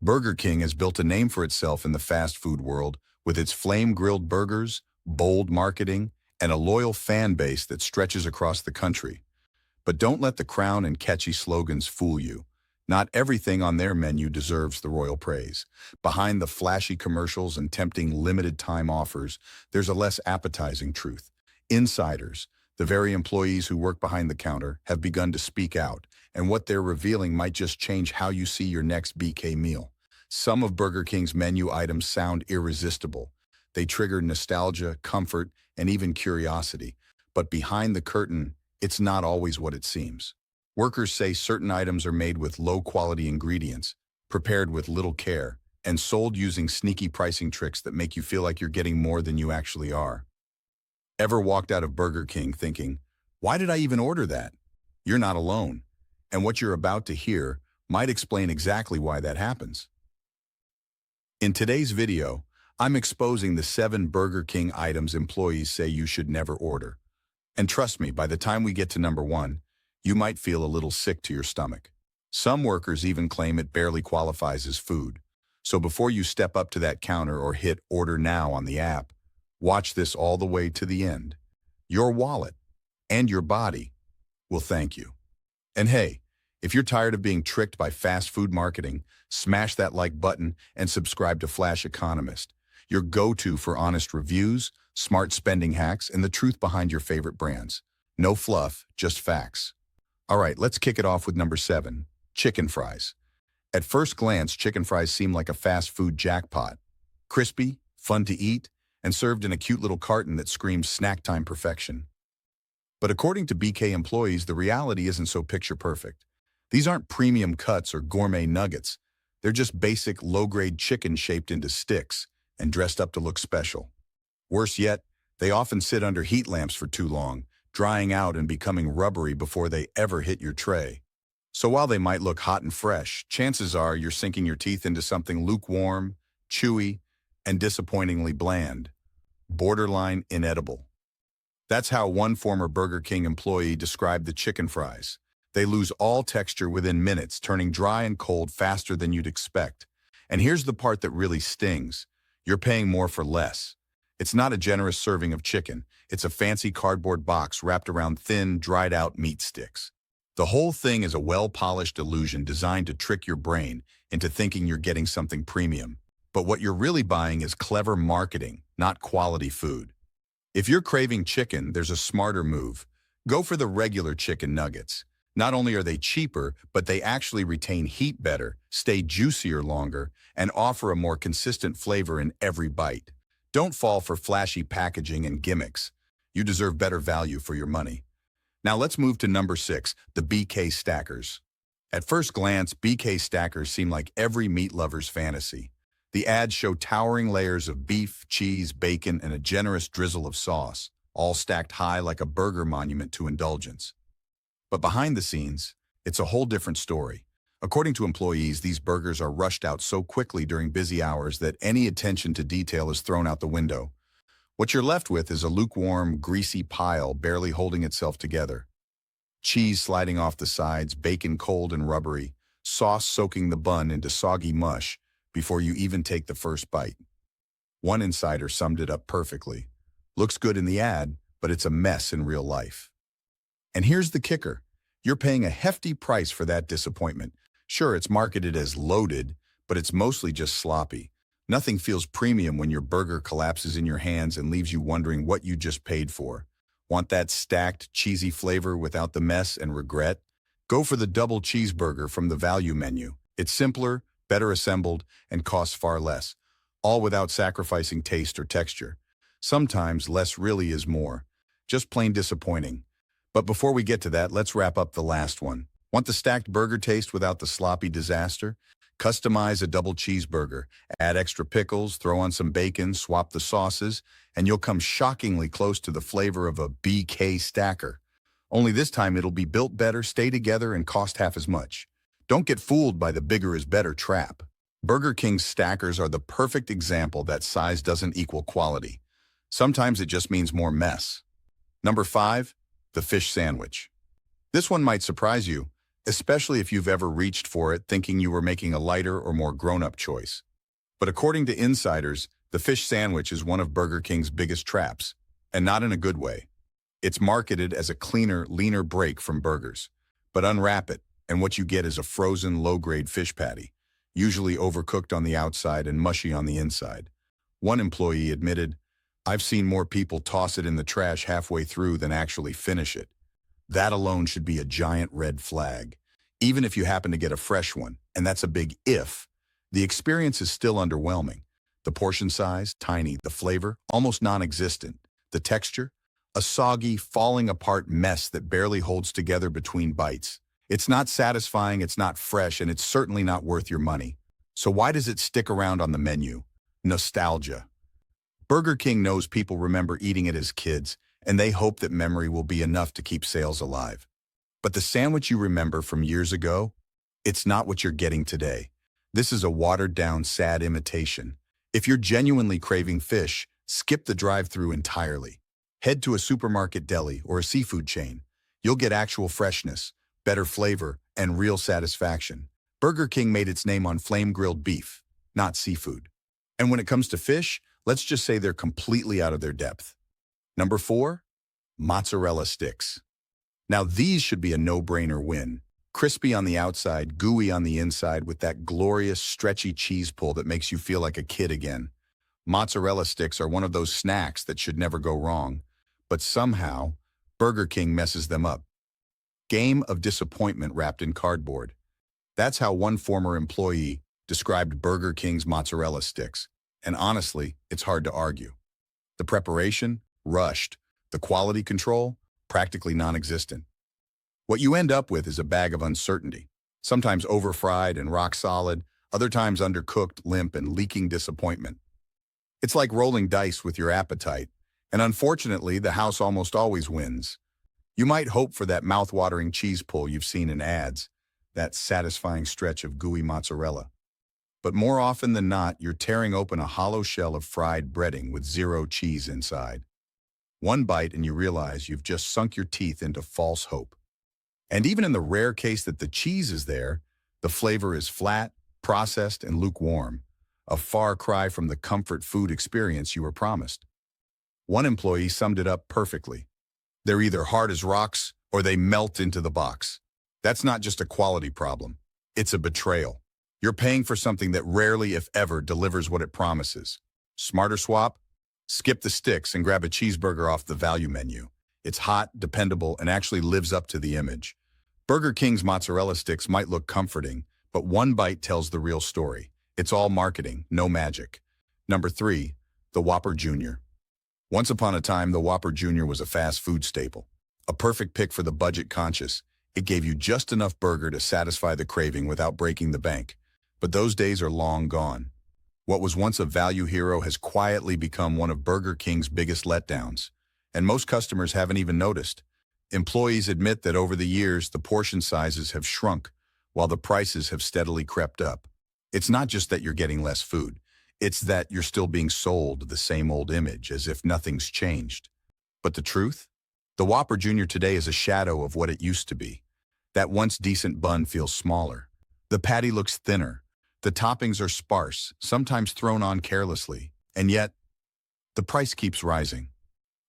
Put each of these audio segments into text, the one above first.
Burger King has built a name for itself in the fast food world with its flame-grilled burgers, bold marketing, and a loyal fan base that stretches across the country. But don't let the crown and catchy slogans fool you. Not everything on their menu deserves the royal praise. Behind the flashy commercials and tempting limited-time offers, there's a less appetizing truth. Insiders, the very employees who work behind the counter, have begun to speak out, and what they're revealing might just change how you see your next BK meal. Some of Burger King's menu items sound irresistible. They trigger nostalgia, comfort, and even curiosity. But behind the curtain, it's not always what it seems. Workers say certain items are made with low-quality ingredients, prepared with little care, and sold using sneaky pricing tricks that make you feel like you're getting more than you actually are. Ever walked out of Burger King thinking, "Why did I even order that?" You're not alone, and what you're about to hear might explain exactly why that happens. In today's video, I'm exposing the 7 Burger King items employees say you should never order. And trust me, by the time we get to number 1, you might feel a little sick to your stomach. Some workers even claim it barely qualifies as food. So before you step up to that counter or hit order now on the app, watch this all the way to the end. Your wallet and your body will thank you. And hey, if you're tired of being tricked by fast food marketing, smash that like button and subscribe to Flash Economist, your go-to for honest reviews, smart spending hacks, and the truth behind your favorite brands. No fluff, just facts. All right, let's kick it off with number 7, chicken fries. At first glance, chicken fries seem like a fast food jackpot. Crispy, fun to eat, and served in a cute little carton that screams snack time perfection. But according to BK employees, the reality isn't so picture perfect. These aren't premium cuts or gourmet nuggets. They're just basic low-grade chicken shaped into sticks and dressed up to look special. Worse yet, they often sit under heat lamps for too long, drying out and becoming rubbery before they ever hit your tray. So while they might look hot and fresh, chances are you're sinking your teeth into something lukewarm, chewy, and disappointingly bland. Borderline inedible. That's how one former Burger King employee described the chicken fries. They lose all texture within minutes, turning dry and cold faster than you'd expect. And here's the part that really stings. You're paying more for less. It's not a generous serving of chicken. It's a fancy cardboard box wrapped around thin, dried-out meat sticks. The whole thing is a well-polished illusion designed to trick your brain into thinking you're getting something premium. But what you're really buying is clever marketing, not quality food. If you're craving chicken, there's a smarter move. Go for the regular chicken nuggets. Not only are they cheaper, but they actually retain heat better, stay juicier longer, and offer a more consistent flavor in every bite. Don't fall for flashy packaging and gimmicks. You deserve better value for your money. Now let's move to number 6, the BK Stackers. At first glance, BK Stackers seem like every meat lover's fantasy. The ads show towering layers of beef, cheese, bacon, and a generous drizzle of sauce, all stacked high like a burger monument to indulgence. But behind the scenes, it's a whole different story. According to employees, these burgers are rushed out so quickly during busy hours that any attention to detail is thrown out the window. What you're left with is a lukewarm, greasy pile barely holding itself together. Cheese sliding off the sides, bacon cold and rubbery, sauce soaking the bun into soggy mush before you even take the first bite. One insider summed it up perfectly. Looks good in the ad, but it's a mess in real life. And here's the kicker. You're paying a hefty price for that disappointment. Sure, it's marketed as loaded, but it's mostly just sloppy. Nothing feels premium when your burger collapses in your hands and leaves you wondering what you just paid for. Want that stacked, cheesy flavor without the mess and regret? Go for the double cheeseburger from the value menu. It's simpler, better assembled, and costs far less, all without sacrificing taste or texture. Sometimes less really is more. Just plain disappointing. But before we get to that, let's wrap up the last one. Want the stacked burger taste without the sloppy disaster? Customize a double cheeseburger, add extra pickles, throw on some bacon, swap the sauces, and you'll come shockingly close to the flavor of a BK Stacker. Only this time it'll be built better, stay together, and cost half as much. Don't get fooled by the bigger is better trap. Burger King's Stackers are the perfect example that size doesn't equal quality. Sometimes it just means more mess. Number 5, the fish sandwich. This one might surprise you. especially if you've ever reached for it thinking you were making a lighter or more grown-up choice. But according to insiders, the fish sandwich is one of Burger King's biggest traps, and not in a good way. It's marketed as a cleaner, leaner break from burgers. But unwrap it, and what you get is a frozen, low-grade fish patty, usually overcooked on the outside and mushy on the inside. One employee admitted, "I've seen more people toss it in the trash halfway through than actually finish it." That alone should be a giant red flag. Even if you happen to get a fresh one, and that's a big if, the experience is still underwhelming. The portion size, tiny. The flavor, almost non-existent. The texture, a soggy, falling apart mess that barely holds together between bites. It's not satisfying, it's not fresh, and it's certainly not worth your money. So why does it stick around on the menu? Nostalgia. Burger King knows people remember eating it as kids, and they hope that memory will be enough to keep sales alive. But the sandwich you remember from years ago, it's not what you're getting today. This is a watered-down, sad imitation. If you're genuinely craving fish, skip the drive-thru entirely. Head to a supermarket deli or a seafood chain. You'll get actual freshness, better flavor, and real satisfaction. Burger King made its name on flame-grilled beef, not seafood. And when it comes to fish, let's just say they're completely out of their depth. Number 4, mozzarella sticks. Now these should be a no-brainer win. Crispy on the outside, gooey on the inside with that glorious, stretchy cheese pull that makes you feel like a kid again. Mozzarella sticks are one of those snacks that should never go wrong, but somehow, Burger King messes them up. Game of disappointment wrapped in cardboard. That's how one former employee described Burger King's mozzarella sticks, and honestly, it's hard to argue. The preparation, rushed. The quality control, practically non-existent. What you end up with is a bag of uncertainty, sometimes over-fried and rock-solid, other times undercooked, limp, and leaking disappointment. It's like rolling dice with your appetite, and unfortunately, the house almost always wins. You might hope for that mouth-watering cheese pull you've seen in ads, that satisfying stretch of gooey mozzarella. But more often than not, you're tearing open a hollow shell of fried breading with zero cheese inside. One bite and you realize you've just sunk your teeth into false hope. And even in the rare case that the cheese is there, the flavor is flat, processed, and lukewarm, a far cry from the comfort food experience you were promised. One employee summed it up perfectly. They're either hard as rocks or they melt into the box. That's not just a quality problem. It's a betrayal. You're paying for something that rarely, if ever, delivers what it promises. Smarter swap? Skip the sticks and grab a cheeseburger off the value menu. It's hot, dependable, and actually lives up to the image. Burger King's mozzarella sticks might look comforting, but one bite tells the real story. It's all marketing, no magic. Number 3, the Whopper Jr. Once upon a time, the Whopper Jr. was a fast food staple. A perfect pick for the budget-conscious. It gave you just enough burger to satisfy the craving without breaking the bank. But those days are long gone. What was once a value hero has quietly become one of Burger King's biggest letdowns. And most customers haven't even noticed. Employees admit that over the years, the portion sizes have shrunk, while the prices have steadily crept up. It's not just that you're getting less food. It's that you're still being sold the same old image, as if nothing's changed. But the truth? The Whopper Jr. today is a shadow of what it used to be. That once decent bun feels smaller. The patty looks thinner. The toppings are sparse, sometimes thrown on carelessly, and yet, the price keeps rising.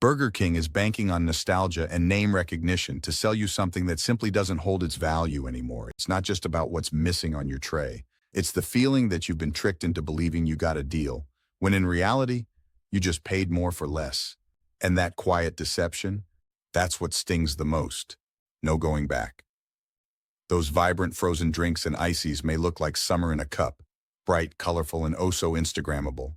Burger King is banking on nostalgia and name recognition to sell you something that simply doesn't hold its value anymore. It's not just about what's missing on your tray. It's the feeling that you've been tricked into believing you got a deal, when in reality, you just paid more for less. And that quiet deception, that's what stings the most. No going back. Those vibrant frozen drinks and ices may look like summer in a cup, bright, colorful, and oh so Instagrammable.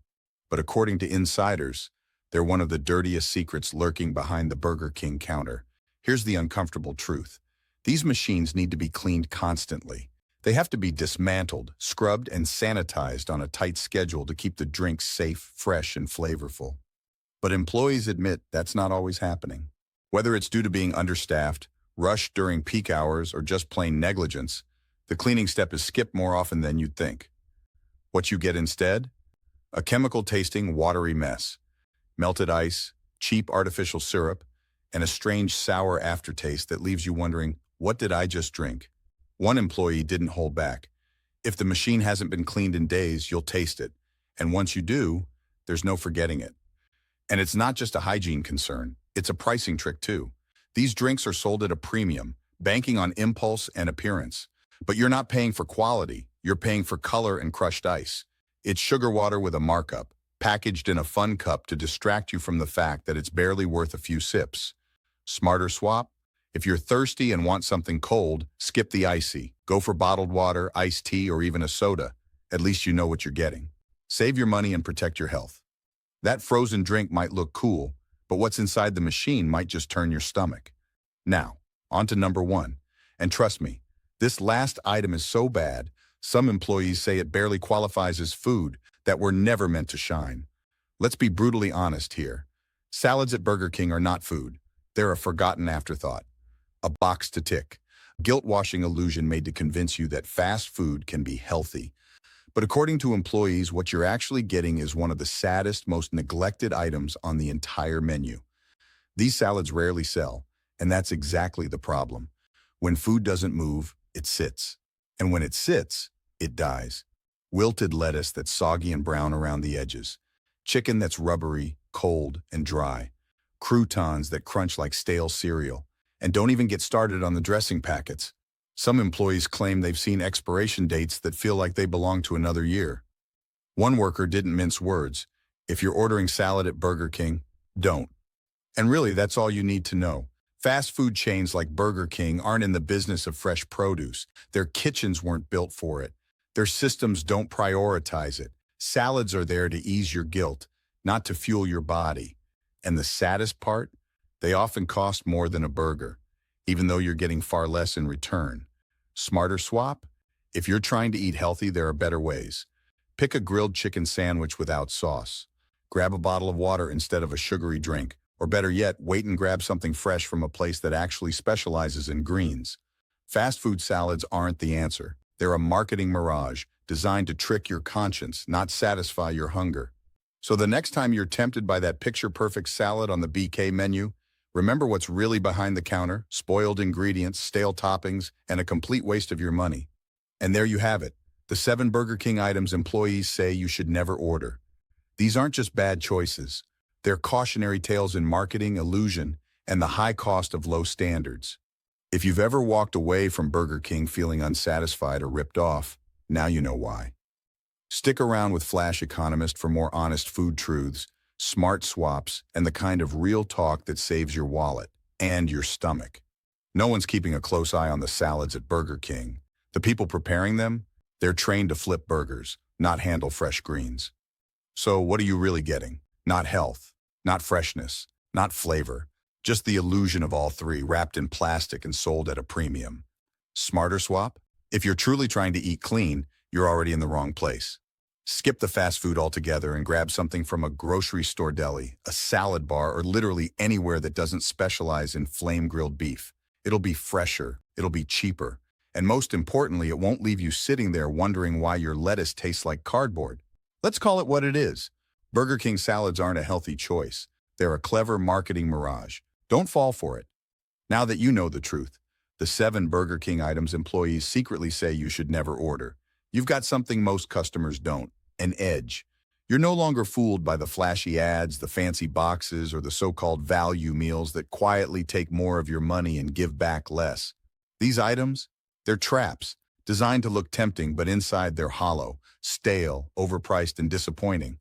But according to insiders, they're one of the dirtiest secrets lurking behind the Burger King counter. Here's the uncomfortable truth. These machines need to be cleaned constantly. They have to be dismantled, scrubbed, and sanitized on a tight schedule to keep the drinks safe, fresh, and flavorful. But employees admit that's not always happening. Whether it's due to being understaffed, rushed during peak hours, or just plain negligence, the cleaning step is skipped more often than you'd think. What you get instead? A chemical-tasting, watery mess. Melted ice, cheap artificial syrup, and a strange sour aftertaste that leaves you wondering, what did I just drink? One employee didn't hold back. If the machine hasn't been cleaned in days, you'll taste it. And once you do, there's no forgetting it. And it's not just a hygiene concern, it's a pricing trick too. These drinks are sold at a premium, banking on impulse and appearance. But you're not paying for quality, you're paying for color and crushed ice. It's sugar water with a markup, packaged in a fun cup to distract you from the fact that it's barely worth a few sips. Smarter swap? If you're thirsty and want something cold, skip the icy. Go for bottled water, iced tea, or even a soda. At least you know what you're getting. Save your money and protect your health. That frozen drink might look cool, but what's inside the machine might just turn your stomach. Now, on to number one. And trust me, this last item is so bad, some employees say it barely qualifies as food, that we're never meant to shine. Let's be brutally honest here. Salads at Burger King are not food. They're a forgotten afterthought. A box to tick. Guilt-washing illusion made to convince you that fast food can be healthy. But according to employees, what you're actually getting is one of the saddest, most neglected items on the entire menu. These salads rarely sell, and that's exactly the problem. When food doesn't move, it sits. And when it sits, it dies. Wilted lettuce that's soggy and brown around the edges. Chicken that's rubbery, cold, and dry. Croutons that crunch like stale cereal. And don't even get started on the dressing packets. Some employees claim they've seen expiration dates that feel like they belong to another year. One worker didn't mince words. If you're ordering salad at Burger King, don't. And really, that's all you need to know. Fast food chains like Burger King aren't in the business of fresh produce. Their kitchens weren't built for it. Their systems don't prioritize it. Salads are there to ease your guilt, not to fuel your body. And the saddest part? They often cost more than a burger, even though you're getting far less in return. Smarter swap? If you're trying to eat healthy, there are better ways. Pick a grilled chicken sandwich without sauce. Grab a bottle of water instead of a sugary drink. Or better yet, wait and grab something fresh from a place that actually specializes in greens. Fast food salads aren't the answer. They're a marketing mirage designed to trick your conscience, not satisfy your hunger. So the next time you're tempted by that picture-perfect salad on the BK menu, remember what's really behind the counter: spoiled ingredients, stale toppings, and a complete waste of your money. And there you have it, the 7 Burger King items employees say you should never order. These aren't just bad choices. They're cautionary tales in marketing, illusion, and the high cost of low standards. If you've ever walked away from Burger King feeling unsatisfied or ripped off, now you know why. Stick around with Flash Economist for more honest food truths, smart swaps, and the kind of real talk that saves your wallet and your stomach. No one's keeping a close eye on the salads at Burger King. The people preparing them, they're trained to flip burgers, not handle fresh greens. So what are you really getting? Not health, not freshness, not flavor, just the illusion of all three wrapped in plastic and sold at a premium. Smarter swap? If you're truly trying to eat clean, you're already in the wrong place. Skip the fast food altogether and grab something from a grocery store deli, a salad bar, or literally anywhere that doesn't specialize in flame-grilled beef. It'll be fresher, it'll be cheaper, and most importantly, it won't leave you sitting there wondering why your lettuce tastes like cardboard. Let's call it what it is. Burger King salads aren't a healthy choice. They're a clever marketing mirage. Don't fall for it. Now that you know the truth, the 7 Burger King items employees secretly say you should never order. You've got something most customers don't, an edge. You're no longer fooled by the flashy ads, the fancy boxes, or the so-called value meals that quietly take more of your money and give back less. These items, they're traps, designed to look tempting, but inside they're hollow, stale, overpriced, and disappointing.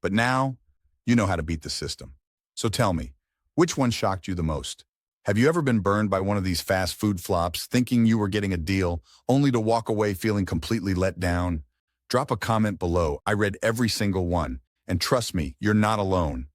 But now, you know how to beat the system. So tell me, which one shocked you the most? Have you ever been burned by one of these fast food flops, thinking you were getting a deal, only to walk away feeling completely let down? Drop a comment below. I read every single one. And trust me, you're not alone.